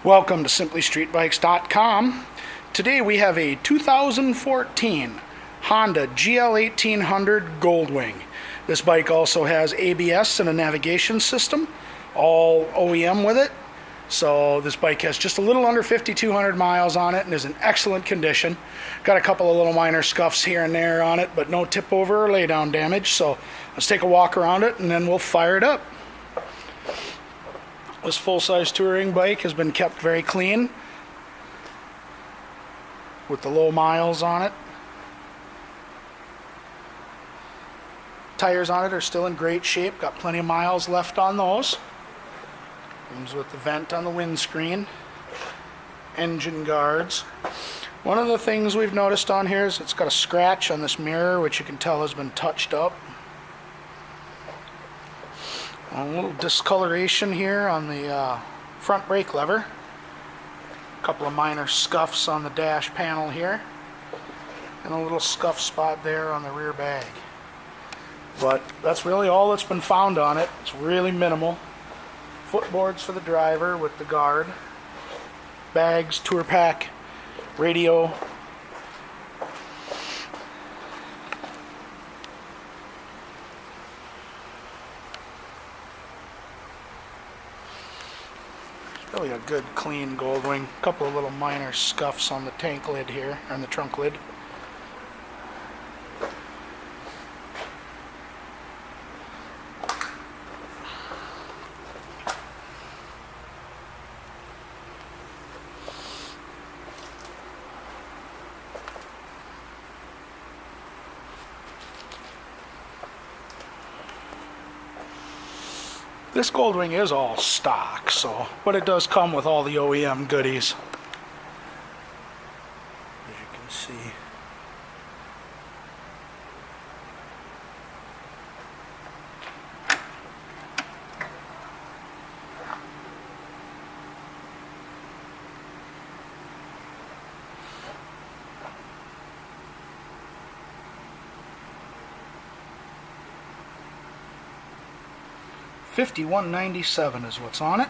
Welcome to simplystreetbikes.com. Today we have a 2014 Honda GL1800 Goldwing. This bike also has ABS and a navigation system, all OEM with it. So this bike has just a little under 5,200 miles on it and is in excellent condition. Got a couple of little minor scuffs here and there on it, but no tip over or lay down damage. So let's take a walk around it and then we'll fire it up. This full-size touring bike has been kept very clean with the low miles on it. Tires on it are still in great shape, got plenty of miles left on those. Comes with the vent on the windscreen, engine guards. One of the things we've noticed on here is it's got a scratch on this mirror, which you can tell has been touched up. A little discoloration here on the front brake lever. A couple of minor scuffs on the dash panel here. And a little scuff spot there on the rear bag. But that's really all that's been found on it. It's really minimal. Footboards for the driver with the guard. Bags, tour pack, radio. Really a good clean Goldwing. A couple of little minor scuffs on the tank lid here, on the trunk lid. This Goldwing is all stock, but it does come with all the OEM goodies. As you can see. $51.97 is what's on it.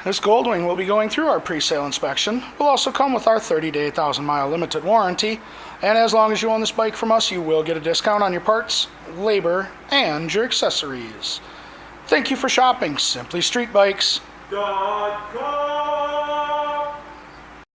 This Goldwing will be going through our pre-sale inspection. Will also come with our 30-day 1,000-mile limited warranty. And as long as you own this bike from us, you will get a discount on your parts, labor, and your accessories. Thank you for shopping. SimplyStreetBikes.com